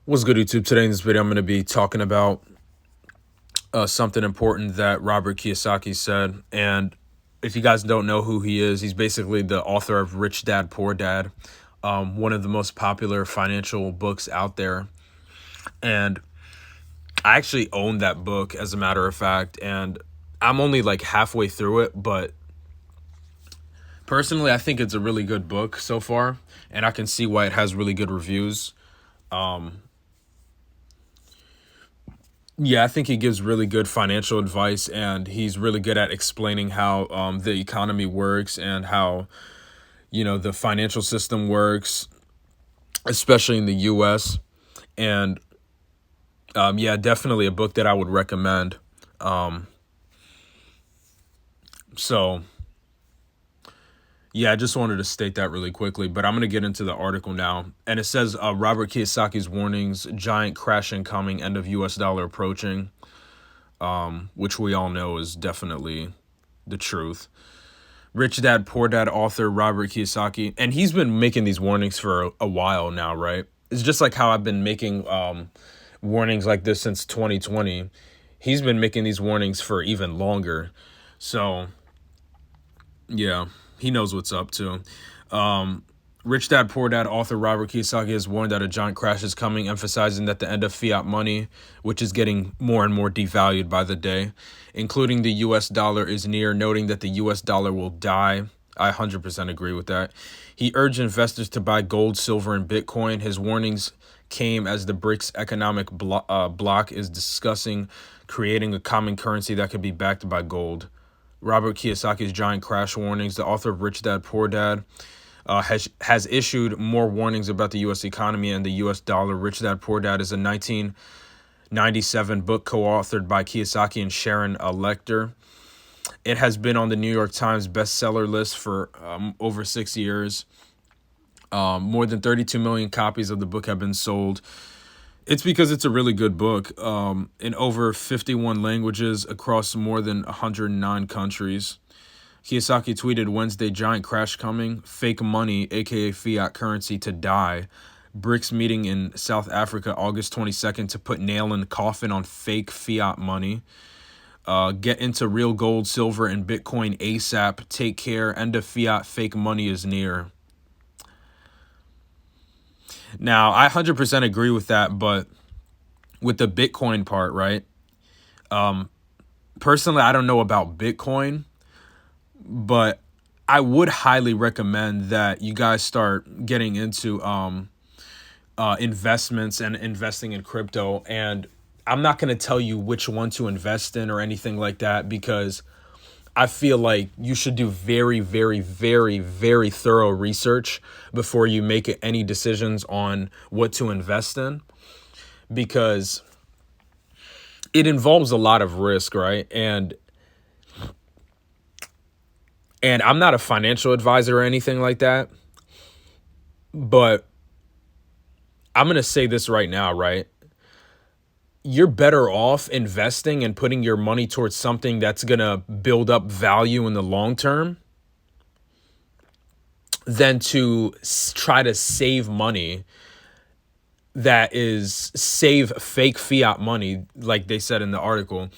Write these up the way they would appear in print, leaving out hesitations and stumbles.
What's good, YouTube? Today in this video, I'm going to be talking about something important that Robert Kiyosaki said. And if you guys don't know who he is, he's basically the author of Rich Dad, Poor Dad, one of the most popular financial books out there. And I actually own that book, as a matter of fact, and I'm only like halfway through it. But personally, I think it's a really good book so far, and I can see why it has really good reviews. Yeah, I think he gives really good financial advice, and he's really good at explaining how the economy works and how, the financial system works, especially in the U.S. And yeah, definitely a book that I would recommend. So yeah, I just wanted to state that really quickly, but I'm going to get into the article now. And it says Robert Kiyosaki's warnings, giant crash incoming, end of U.S. dollar approaching, which we all know is definitely the truth. Rich Dad, Poor Dad author Robert Kiyosaki, and he's been making these warnings for a while now, right? It's just like how I've been making warnings like this since 2020. He's been making these warnings for even longer. So yeah, he knows what's up too. Rich Dad, Poor Dad author Robert Kiyosaki has warned that a giant crash is coming, emphasizing that the end of fiat money, which is getting more and more devalued by the day, including the U.S. dollar, is near, noting that the U.S. dollar will die. I 100% agree with that. He urged investors to buy gold, silver, and Bitcoin. His warnings came as the BRICS economic bloc is discussing creating a common currency that could be backed by gold. Robert Kiyosaki's giant crash warnings, the author of Rich Dad, Poor Dad, has issued more warnings about the U.S. economy and the U.S. dollar. Rich Dad, Poor Dad is a 1997 book co-authored by Kiyosaki and Sharon Lechter. It has been on the New York Times bestseller list for over 6 years. More than 32 million copies of the book have been sold. It's because it's a really good book in over 51 languages across more than 109 countries. Kiyosaki tweeted Wednesday, giant crash coming, fake money, aka fiat currency, to die. BRICS meeting in South Africa August 22nd to put nail in the coffin on fake fiat money. Get into real gold, silver, and Bitcoin ASAP. Take care. End of fiat. Fake money is near. Now, I 100% agree with that, but with the Bitcoin part, right? Personally, I don't know about Bitcoin, but I would highly recommend that you guys start getting into investments and investing in crypto. And I'm not going to tell you which one to invest in or anything like that, because I feel like you should do very, very, very, very thorough research before you make any decisions on what to invest in, because it involves a lot of risk, right? And I'm not a financial advisor or anything like that, but I'm going to say this right now, right? You're better off investing and putting your money towards something that's going to build up value in the long term than to try to save money that is save fake fiat money, like they said in the article,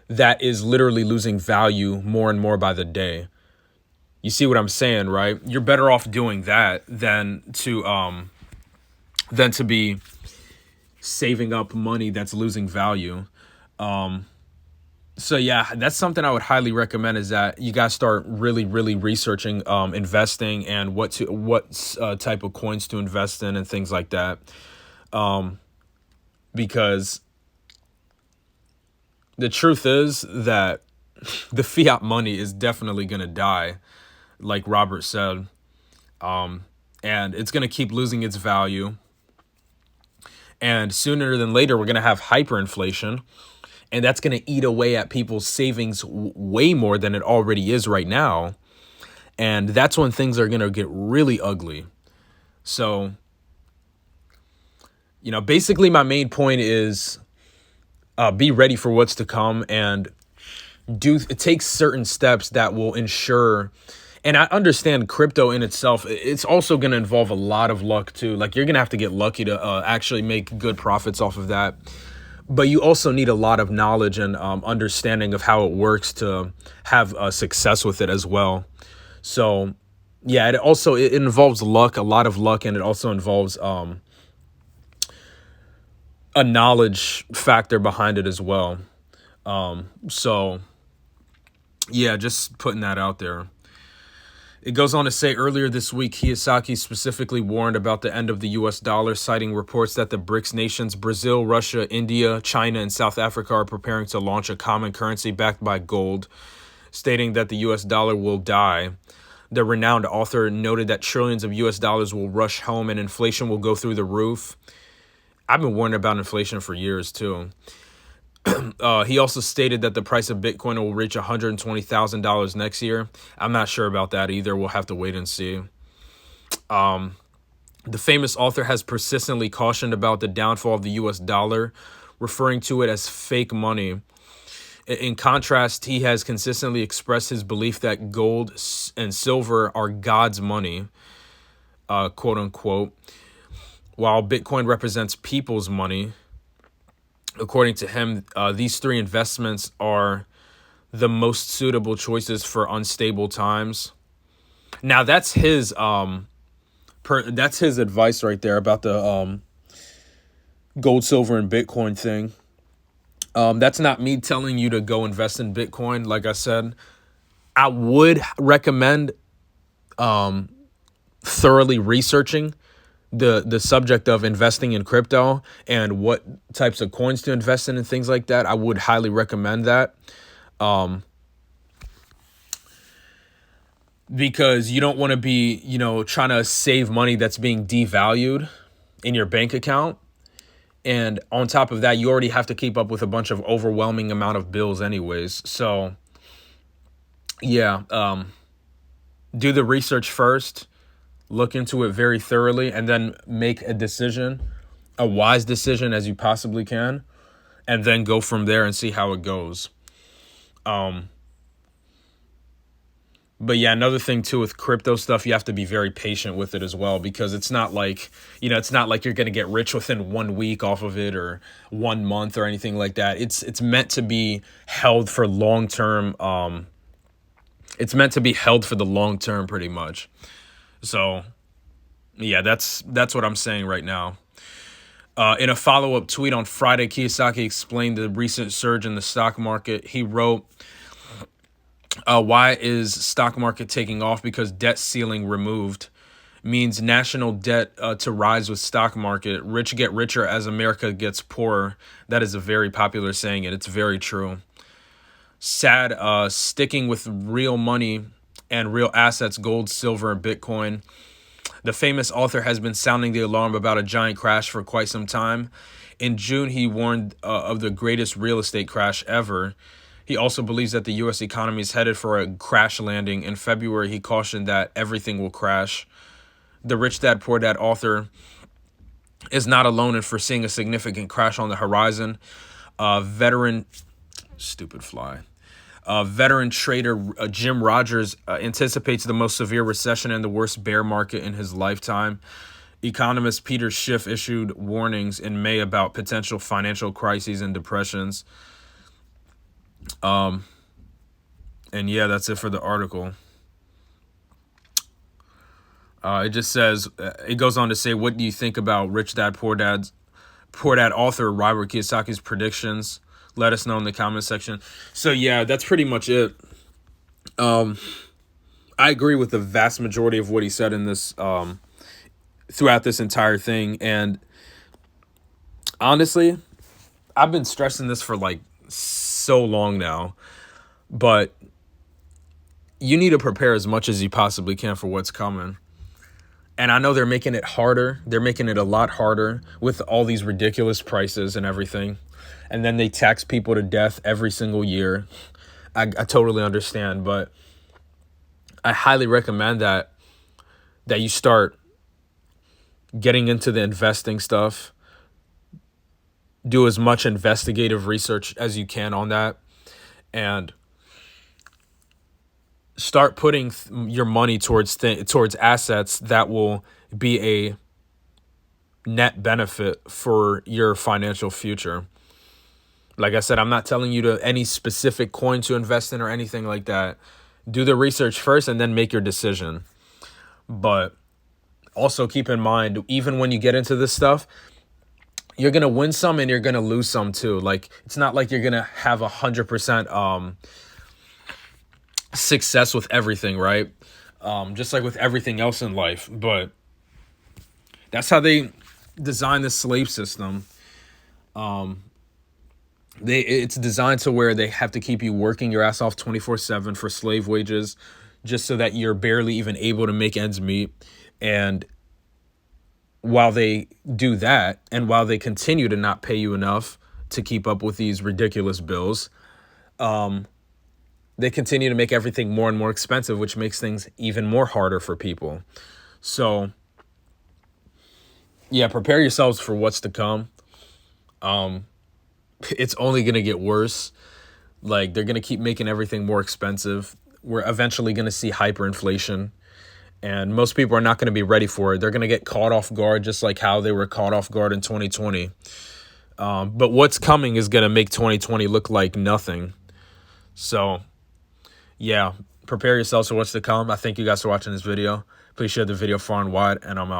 that is literally losing value more and more by the day. You see what I'm saying, right? You're better off doing that than to be saving up money that's losing value. So yeah, that's something I would highly recommend, is that you guys start really, really researching investing and what type of coins to invest in and things like that. Because the truth is that the fiat money is definitely going to die, like Robert said. And it's going to keep losing its value. And sooner than later, we're going to have hyperinflation. And that's going to eat away at people's savings way more than it already is right now. And that's when things are going to get really ugly. So, basically my main point is be ready for what's to come, and take certain steps that will ensure And I understand crypto in itself, it's also going to involve a lot of luck too. Like you're going to have to get lucky to actually make good profits off of that. But you also need a lot of knowledge and understanding of how it works to have success with it as well. So yeah, it involves luck, a lot of luck, and it also involves a knowledge factor behind it as well. So yeah, just putting that out there. It goes on to say earlier this week, Kiyosaki specifically warned about the end of the US dollar, citing reports that the BRICS nations, Brazil, Russia, India, China, and South Africa are preparing to launch a common currency backed by gold, stating that the US dollar will die. The renowned author noted that trillions of US dollars will rush home and inflation will go through the roof. I've been warning about inflation for years too. He also stated that the price of Bitcoin will reach $120,000 next year. I'm not sure about that either. We'll have to wait and see. The famous author has persistently cautioned about the downfall of the US dollar, referring to it as fake money. In contrast, he has consistently expressed his belief that gold and silver are God's money, quote unquote, while Bitcoin represents people's money. According to him, these three investments are the most suitable choices for unstable times. Now, that's his advice right there about the gold, silver, and Bitcoin thing. That's not me telling you to go invest in Bitcoin. Like I said, I would recommend thoroughly researching the subject of investing in crypto and what types of coins to invest in and things like that. I would highly recommend that. Because you don't want to be, trying to save money that's being devalued in your bank account. And on top of that, you already have to keep up with a bunch of overwhelming amount of bills anyways. So yeah, do the research first. Look into it very thoroughly and then make a decision, a wise decision as you possibly can, and then go from there and see how it goes. But yeah, another thing too with crypto stuff, you have to be very patient with it as well, because it's not like, it's not like you're going to get rich within 1 week off of it or 1 month or anything like that. It's meant to be held for long term. It's meant to be held for the long term pretty much. So yeah, that's what I'm saying right now. In a follow-up tweet on Friday, Kiyosaki explained the recent surge in the stock market. He wrote, why is stock market taking off? Because debt ceiling removed means national debt to rise with stock market. Rich get richer as America gets poorer. That is a very popular saying, and it's very true. Sad, sticking with real money and real assets, gold, silver, and Bitcoin. The famous author has been sounding the alarm about a giant crash for quite some time. In June, he warned of the greatest real estate crash ever. He also believes that the U.S. economy is headed for a crash landing. In February, he cautioned that everything will crash. The Rich Dad Poor Dad author is not alone in foreseeing a significant crash on the horizon. Veteran trader Jim Rogers anticipates the most severe recession and the worst bear market in his lifetime. Economist Peter Schiff issued warnings in May about potential financial crises and depressions. And yeah, that's it for the article. It just says, it goes on to say, what do you think about Rich Dad Poor Dad author Robert Kiyosaki's predictions? Let us know in the comment section. So yeah, that's pretty much it. I agree with the vast majority of what he said in this, throughout this entire thing. And honestly, I've been stressing this for like so long now, but you need to prepare as much as you possibly can for what's coming. And I know they're making it harder. They're making it a lot harder with all these ridiculous prices and everything. And then they tax people to death every single year. I totally understand, but I highly recommend that you start getting into the investing stuff. Do as much investigative research as you can on that, and start putting your money towards towards assets that will be a net benefit for your financial future. Like I said, I'm not telling you to any specific coin to invest in or anything like that. Do the research first and then make your decision. But also keep in mind, even when you get into this stuff, you're going to win some and you're going to lose some too. Like, it's not like you're going to have 100% success with everything, right? Just like with everything else in life. But that's how they design the slave system. It's designed to where they have to keep you working your ass off 24/7 for slave wages, just so that you're barely even able to make ends meet. And while they do that, and while they continue to not pay you enough to keep up with these ridiculous bills, they continue to make everything more and more expensive, which makes things even more harder for people. So, yeah, prepare yourselves for what's to come. It's only going to get worse. Like, they're going to keep making everything more expensive. We're eventually going to see hyperinflation. And most people are not going to be ready for it. They're going to get caught off guard, just like how they were caught off guard in 2020. But what's coming is going to make 2020 look like nothing. So, yeah, prepare yourselves for what's to come. I thank you guys for watching this video. Please share the video far and wide, and I'm out.